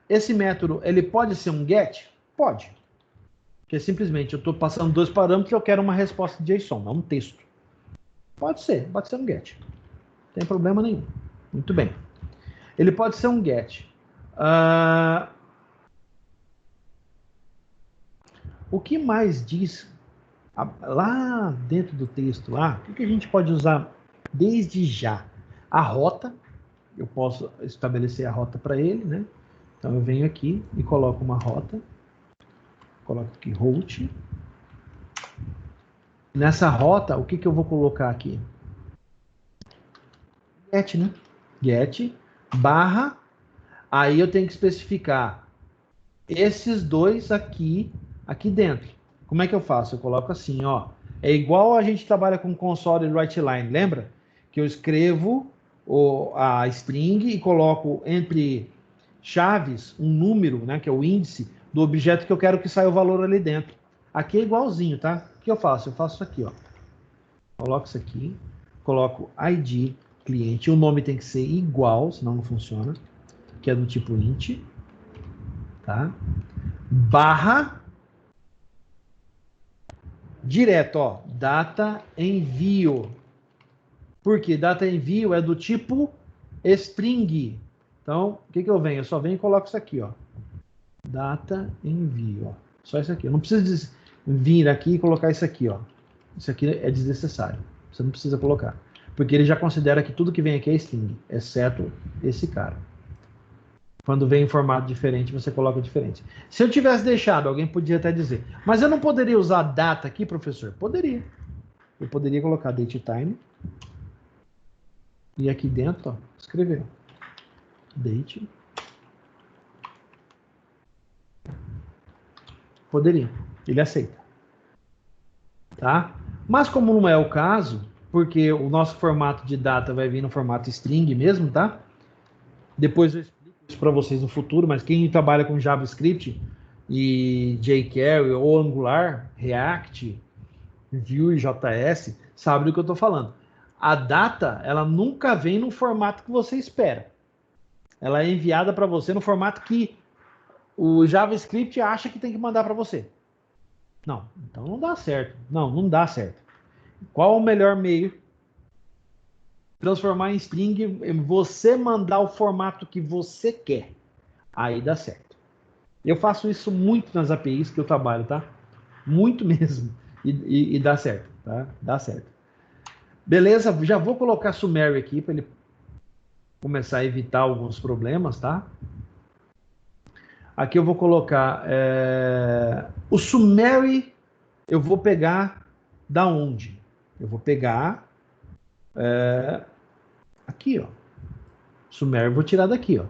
Esse método, ele pode ser um get? Pode. Porque simplesmente eu estou passando dois parâmetros e eu quero uma resposta de JSON, não um texto. Pode ser um get. Não tem problema nenhum. Muito bem. Ele pode ser um get. O que mais diz lá dentro do texto, o que a gente pode usar desde já? A rota, eu posso estabelecer a rota para ele, né? Então eu venho aqui e coloco uma rota, coloco aqui route. Nessa rota, o que eu vou colocar aqui? Get, né? Get, barra, aí eu tenho que especificar esses dois aqui dentro. Como é que eu faço? Eu coloco assim, ó. É igual a gente trabalha com console e writeline, lembra? Que eu escrevo a string e coloco entre chaves um número, né, que é o índice do objeto que eu quero que saia o valor ali dentro. Aqui é igualzinho, tá? O que eu faço? Eu faço isso aqui, ó. Coloco isso aqui, coloco ID cliente. O nome tem que ser igual, senão não funciona, que é do tipo int, tá? Barra, direto, ó, data envio. Por quê? Data envio é do tipo string. Então, o que eu venho? Eu só venho e coloco isso aqui, ó. Data envio, ó. Só isso aqui. Eu não preciso vir aqui e colocar isso aqui, ó. Isso aqui é desnecessário. Você não precisa colocar. Porque ele já considera que tudo que vem aqui é string, exceto esse cara. Quando vem em formato diferente, você coloca diferente. Se eu tivesse deixado, alguém podia até dizer, mas eu não poderia usar data aqui, professor? Poderia. Eu poderia colocar date time. E aqui dentro, ó, escrever. Date. Poderia. Ele aceita. Tá? Mas como não é o caso, porque o nosso formato de data vai vir no formato string mesmo, tá? Depois eu explico isso para vocês no futuro, mas quem trabalha com JavaScript e jQuery ou Angular, React, Vue e JS, sabe do que eu estou falando. A data, ela nunca vem no formato que você espera. Ela é enviada para você no formato que o JavaScript acha que tem que mandar para você. Não, então não dá certo. Não dá certo. Qual o melhor meio? Transformar em string, você mandar o formato que você quer. Aí dá certo. Eu faço isso muito nas APIs que eu trabalho, tá? Muito mesmo. E dá certo, tá? Dá certo. Beleza, já vou colocar summary aqui para ele começar a evitar alguns problemas, tá? Aqui eu vou colocar o summary. Eu vou pegar da onde? Eu vou pegar aqui, ó. Summary eu vou tirar daqui, ó.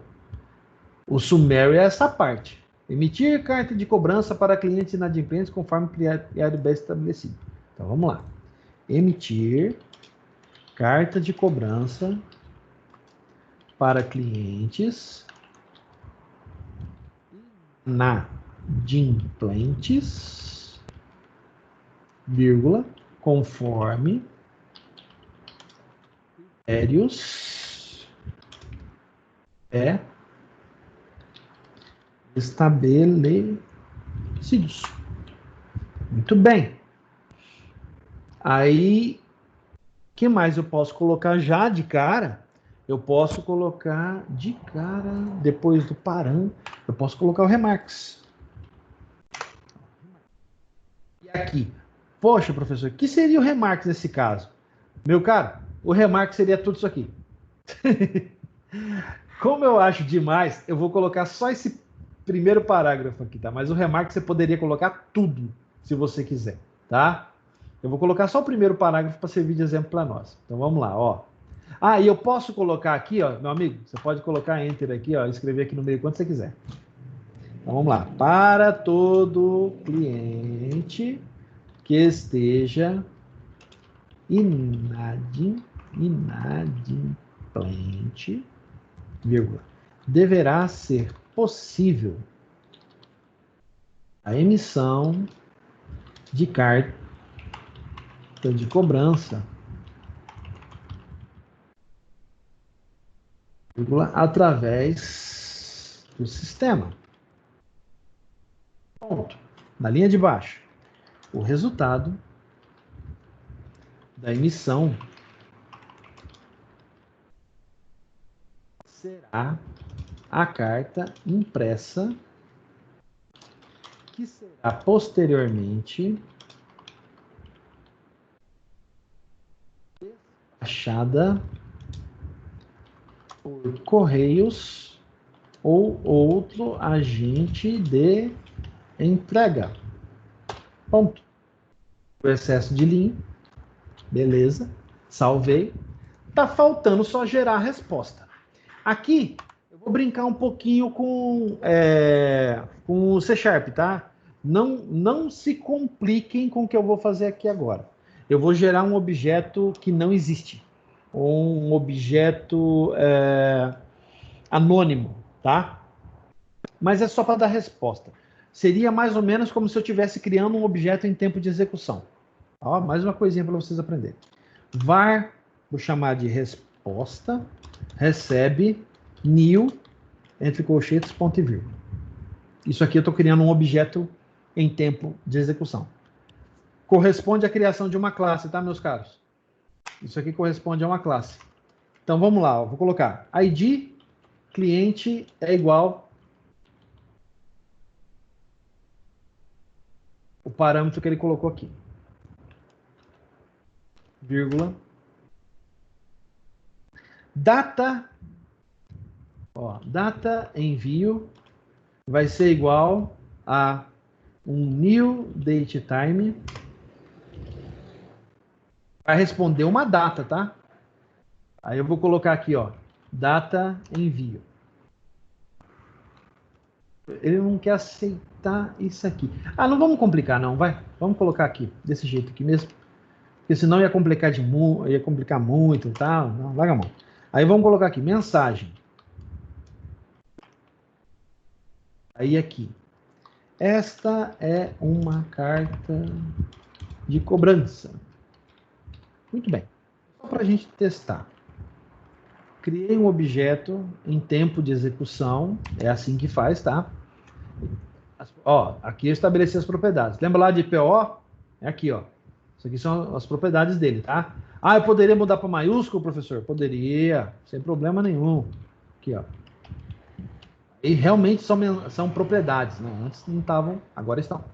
O summary é essa parte. Emitir carta de cobrança para clientes inadimplentes conforme criado bem estabelecido. Então vamos lá. Emitir carta de cobrança para clientes inadimplentes, vírgula, conforme critérios estabelecidos. Muito bem. Aí, o que mais eu posso colocar já de cara? Eu posso colocar de cara, depois do param, eu posso colocar o remarks. E aqui, poxa, professor, o que seria o remarks nesse caso? Meu caro, o remarks seria tudo isso aqui. Como eu acho demais, eu vou colocar só esse primeiro parágrafo aqui, tá? Mas o remarks você poderia colocar tudo, se você quiser, tá? Eu vou colocar só o primeiro parágrafo para servir de exemplo para nós. Então vamos lá, ó. Ah, e eu posso colocar aqui, ó, meu amigo, você pode colocar enter aqui, ó, escrever aqui no meio quando você quiser. Então vamos lá. Para todo cliente que esteja inadimplente, vírgula, deverá ser possível a emissão de carta de cobrança, vírgula, através do sistema. Ponto. Na linha de baixo, o resultado da emissão será a carta impressa que será posteriormente despachada por correios ou outro agente de entrega. Ponto. O excesso de linha. Beleza. Salvei. Tá faltando só gerar a resposta. Aqui, eu vou brincar um pouquinho com o C Sharp, tá? Não se compliquem com o que eu vou fazer aqui agora. Eu vou gerar um objeto que não existe. Um objeto anônimo, tá? Mas é só para dar resposta. Seria mais ou menos como se eu estivesse criando um objeto em tempo de execução. Ó, mais uma coisinha para vocês aprenderem. Var, vou chamar de resposta. resposta recebe new, entre colchetes, ponto e vírgula. Isso aqui eu estou criando um objeto em tempo de execução. Corresponde à criação de uma classe, tá, meus caros? Isso aqui corresponde a uma classe. Então, vamos lá, ó, vou colocar ID cliente é igual o parâmetro que ele colocou aqui. Vírgula. Data, ó, data envio vai ser igual a um new date time. Vai responder uma data, tá? Aí eu vou colocar aqui, ó, data envio. Ele não quer aceitar isso aqui. Ah, não vamos complicar não, vai. Vamos colocar aqui, desse jeito aqui mesmo. Porque senão ia complicar, ia complicar muito e tal. Não, larga a mão. Aí vamos colocar aqui, mensagem. Aí aqui. Esta é uma carta de cobrança. Muito bem. Só para a gente testar. Criei um objeto em tempo de execução. É assim que faz, tá? Ó, aqui eu estabeleci as propriedades. Lembra lá de PO? É aqui, ó. Isso aqui são as propriedades dele, tá? Ah, eu poderia mudar para maiúsculo, professor? Poderia, sem problema nenhum. Aqui, ó. E realmente são propriedades, né? Antes não estavam, agora estão.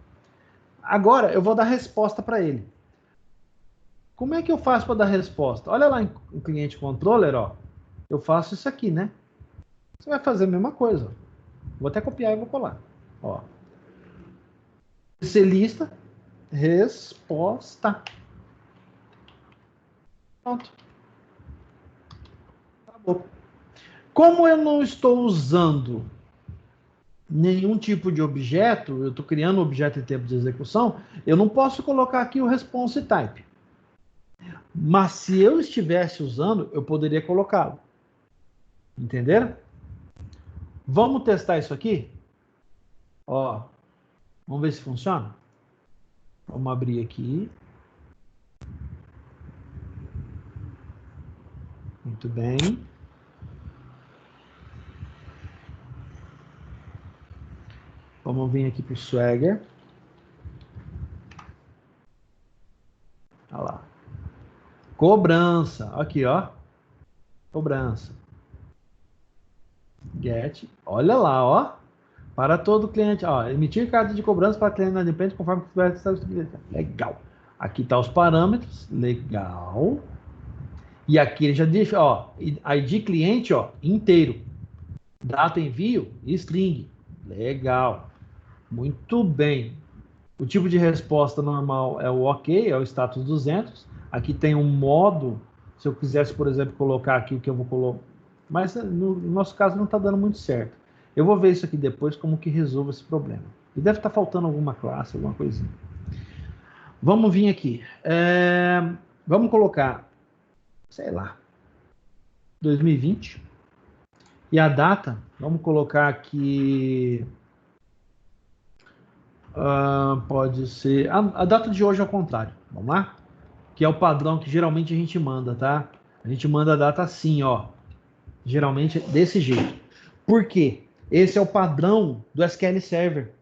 Agora eu vou dar resposta para ele. Como é que eu faço para dar resposta? Olha lá em cliente controller, ó. Eu faço isso aqui, né? Você vai fazer a mesma coisa. Vou até copiar e vou colar. Ó. Lista, resposta. Pronto. Acabou. Como eu não estou usando nenhum tipo de objeto, eu estou criando um objeto em tempo de execução, eu não posso colocar aqui o response type. Mas se eu estivesse usando, eu poderia colocá-lo. Entenderam? Vamos testar isso aqui? Ó, vamos ver se funciona? Vamos abrir aqui. Muito bem. Vamos vir aqui para o Swagger. Olha lá. Cobrança. Aqui, ó. Cobrança. Get. Olha lá, ó. Para todo cliente. Ó, emitir carta de cobrança para cliente inadimplente conforme que tiver estabelecido. Legal. Aqui tá os parâmetros. Legal. E aqui ele já deixa, ó, ID cliente, ó, inteiro. Data envio, string. Legal. Muito bem. O tipo de resposta normal é o OK, é o status 200. Aqui tem um modo, se eu quisesse, por exemplo, colocar aqui o que eu vou colocar. Mas no nosso caso não está dando muito certo. Eu vou ver isso aqui depois, como que resolve esse problema. E deve estar faltando alguma classe, alguma coisinha. Vamos vir aqui. Vamos colocar, sei lá, 2020. E a data, vamos colocar aqui. Pode ser. A data de hoje é ao contrário. Vamos lá? Que é o padrão que geralmente a gente manda, tá? A gente manda a data assim, ó. Geralmente desse jeito. Por quê? Esse é o padrão do SQL Server.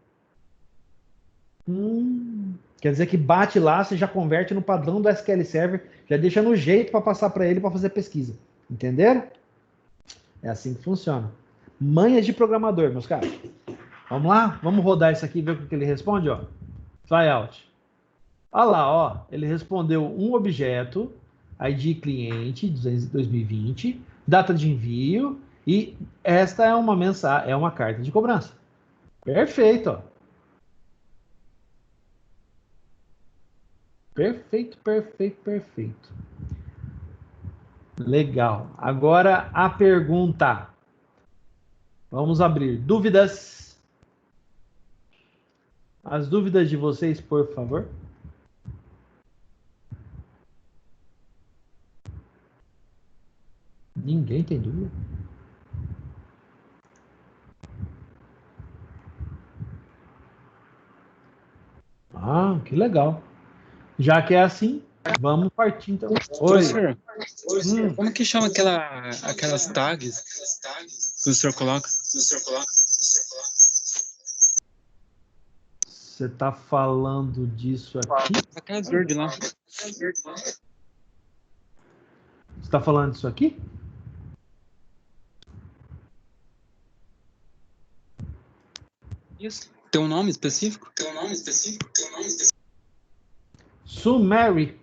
Quer dizer que bate lá, você já converte no padrão do SQL Server, já deixa no jeito para passar para ele para fazer pesquisa. Entenderam? É assim que funciona. Manhas de programador, meus caras. Vamos lá? Vamos rodar isso aqui e ver o que ele responde, ó. Tryout. Olha lá, ó. Ele respondeu um objeto, ID cliente 2020, data de envio e esta é uma mensagem, é uma carta de cobrança. Perfeito, ó. Perfeito, perfeito, perfeito. Legal. Agora a pergunta. Vamos abrir dúvidas. As dúvidas de vocês, por favor. Ninguém tem dúvida? Ah, que legal. Já que é assim, Vamos partir, então. Oi. Professor, como que chama aquelas tags que o senhor coloca? Você está falando disso aqui? Aquelas verdes lá. Você está falando disso aqui? Isso. Tem um nome específico? Summary.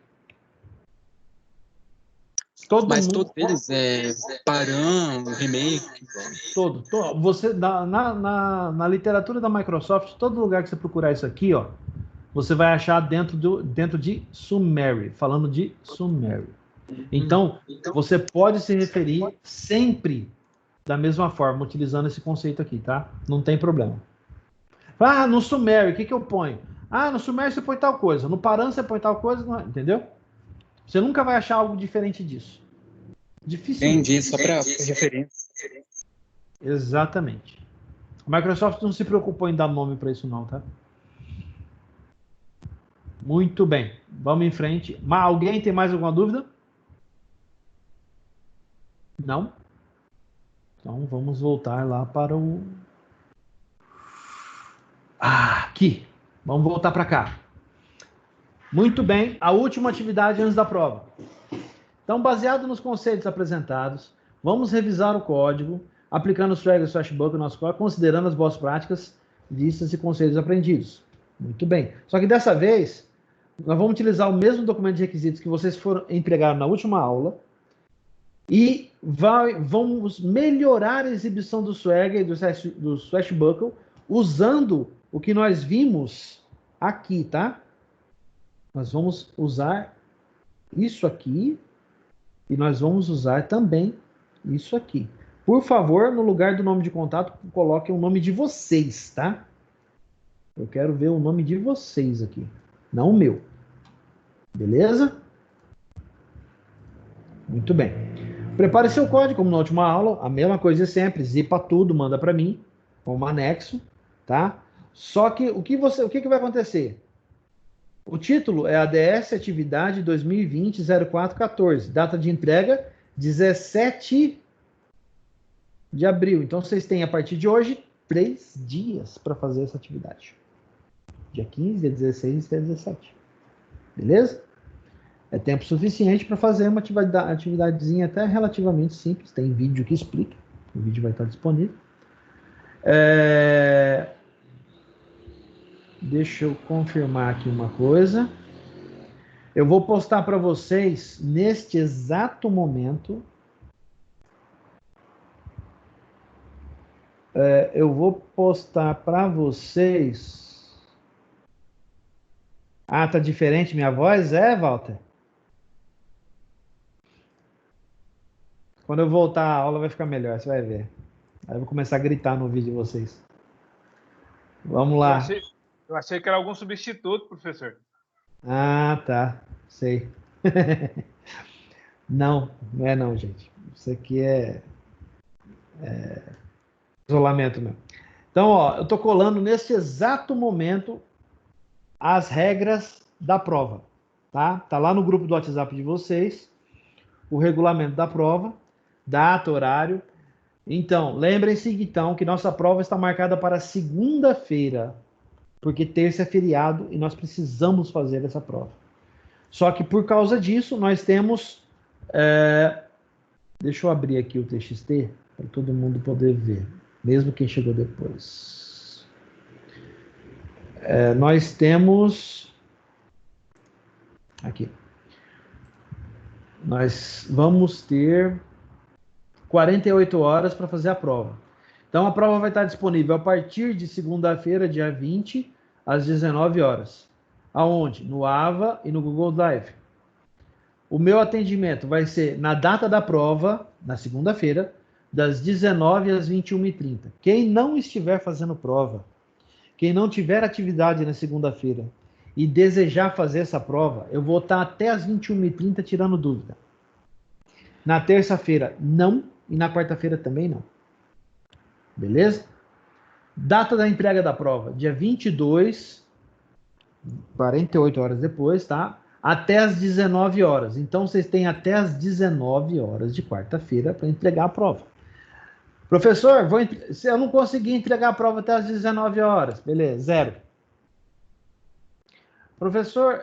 Mas todos eles Param, remake. Todo. Você, na literatura da Microsoft, todo lugar que você procurar isso aqui, ó, você vai achar dentro de Summary, falando de Summary. Então, você pode se referir sempre da mesma forma, utilizando esse conceito aqui, tá? Não tem problema. Ah, no Summary, o que eu ponho? Ah, no Summary você põe tal coisa, no Param você põe tal coisa, não, entendeu? Você nunca vai achar algo diferente disso. Difícil. Entendi, só para referência. Exatamente. A Microsoft não se preocupou em dar nome para isso não, tá? Muito bem. Vamos em frente. Alguém tem mais alguma dúvida? Não? Então vamos voltar lá para o... aqui. Vamos voltar para cá. Muito bem. A última atividade antes da prova. Então, baseado nos conceitos apresentados, vamos revisar o código, aplicando o Swagger Swashbuckle no nosso código, considerando as boas práticas vistas e conceitos aprendidos. Muito bem. Só que dessa vez, nós vamos utilizar o mesmo documento de requisitos que vocês foram empregaram na última aula e vamos melhorar a exibição do Swagger e do Swashbuckle usando o que nós vimos aqui, tá? Nós vamos usar isso aqui e nós vamos usar também isso aqui. Por favor, no lugar do nome de contato, coloquem o nome de vocês, tá? Eu quero ver o nome de vocês aqui, não o meu. Beleza? Muito bem. Prepare seu código, como na última aula, a mesma coisa sempre, zipa tudo, manda para mim, como anexo, tá? Só que o que vai acontecer? O título é ADS Atividade 2020-0414, data de entrega 17 de abril. Então vocês têm a partir de hoje 3 dias para fazer essa atividade. Dia 15, dia 16 e dia 17. Beleza? É tempo suficiente para fazer uma atividadezinha até relativamente simples. Tem vídeo que explica. O vídeo vai estar disponível. Deixa eu confirmar aqui uma coisa. Eu vou postar para vocês neste exato momento. Eu vou postar para vocês. Ah, tá diferente minha voz? Walter? Quando eu voltar a aula vai ficar melhor, você vai ver. Aí eu vou começar a gritar no vídeo de vocês. Vamos lá. Eu achei que era algum substituto, professor. Ah, tá. Sei. Não é não, gente. Isso aqui é isolamento mesmo. Então, ó, eu tô colando nesse exato momento as regras da prova, tá? Tá lá no grupo do WhatsApp de vocês, o regulamento da prova, data, horário. Então, lembrem-se então que nossa prova está marcada para segunda-feira, porque terça é feriado e nós precisamos fazer essa prova. Só que por causa disso, nós temos... Deixa eu abrir aqui o TXT para todo mundo poder ver, mesmo quem chegou depois. Nós temos... Aqui. Nós vamos ter 48 horas para fazer a prova. Então, a prova vai estar disponível a partir de segunda-feira, dia 20, às 19 horas. Aonde? No AVA e no Google Drive. O meu atendimento vai ser na data da prova, na segunda-feira, das 19 às 21h30. Quem não estiver fazendo prova, quem não tiver atividade na segunda-feira e desejar fazer essa prova, eu vou estar até às 21h30 tirando dúvida. Na terça-feira, não. E na quarta-feira também não. Beleza? Data da entrega da prova, dia 22, 48 horas depois, tá? até as 19 horas. Então, vocês têm até as 19 horas de quarta-feira para entregar a prova. Professor, se eu não conseguir entregar a prova até as 19 horas, beleza, 0. Professor,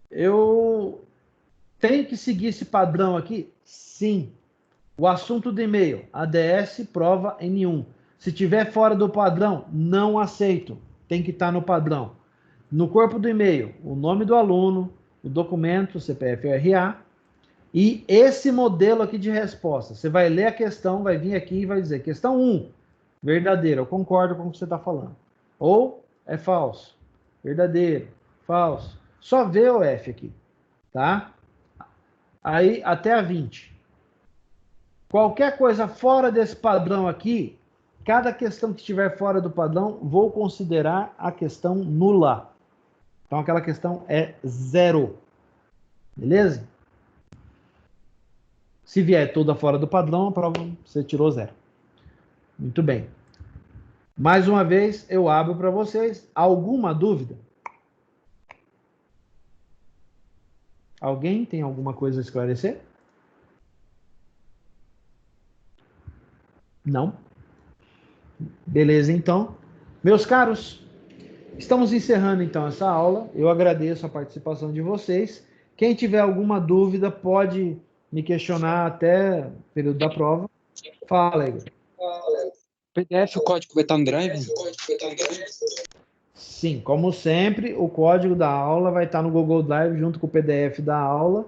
eu tenho que seguir esse padrão aqui? Sim. O assunto do e-mail, ADS prova N1. Se tiver fora do padrão, não aceito. Tem que estar no padrão. No corpo do e-mail, o nome do aluno, o documento, CPF e RA, e esse modelo aqui de resposta. Você vai ler a questão, vai vir aqui e vai dizer, questão 1, verdadeiro, eu concordo com o que você está falando. Ou é falso, verdadeiro, falso. Só vê o F aqui, tá? Aí, até a 20. Qualquer coisa fora desse padrão aqui, cada questão que estiver fora do padrão, vou considerar a questão nula. Então, aquela questão é 0. Beleza? Se vier toda fora do padrão, a prova você tirou 0. Muito bem. Mais uma vez, eu abro para vocês. Alguma dúvida? Alguém tem alguma coisa a esclarecer? Não? Beleza, então. Meus caros, estamos encerrando então essa aula. Eu agradeço a participação de vocês. Quem tiver alguma dúvida pode me questionar até o período da prova. Fala, Igor. PDF, o código vai estar no Drive? Sim, como sempre, o código da aula vai estar no Google Drive junto com o PDF da aula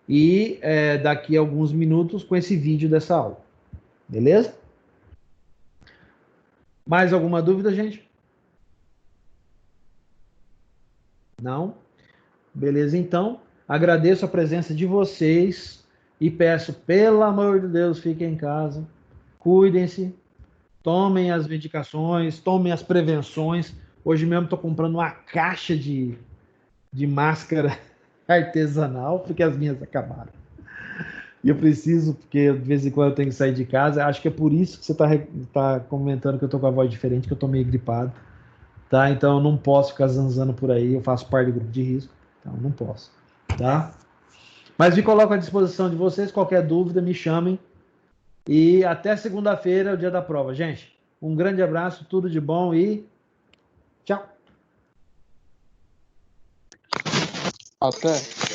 e daqui a alguns minutos com esse vídeo dessa aula. Beleza? Mais alguma dúvida, gente? Não? Beleza, então. Agradeço a presença de vocês e peço, pelo amor de Deus, fiquem em casa. Cuidem-se. Tomem as medicações, tomem as prevenções. Hoje mesmo estou comprando uma caixa de máscara artesanal, porque as minhas acabaram. E eu preciso, porque de vez em quando eu tenho que sair de casa. Acho que é por isso que você tá comentando que eu tô com a voz diferente, que eu tô meio gripado. Tá? Então eu não posso ficar zanzando por aí, eu faço parte do grupo de risco. Então não posso. Tá? Mas me coloco à disposição de vocês. Qualquer dúvida, me chamem. E até segunda-feira, o dia da prova. Gente, um grande abraço, tudo de bom e tchau. Até.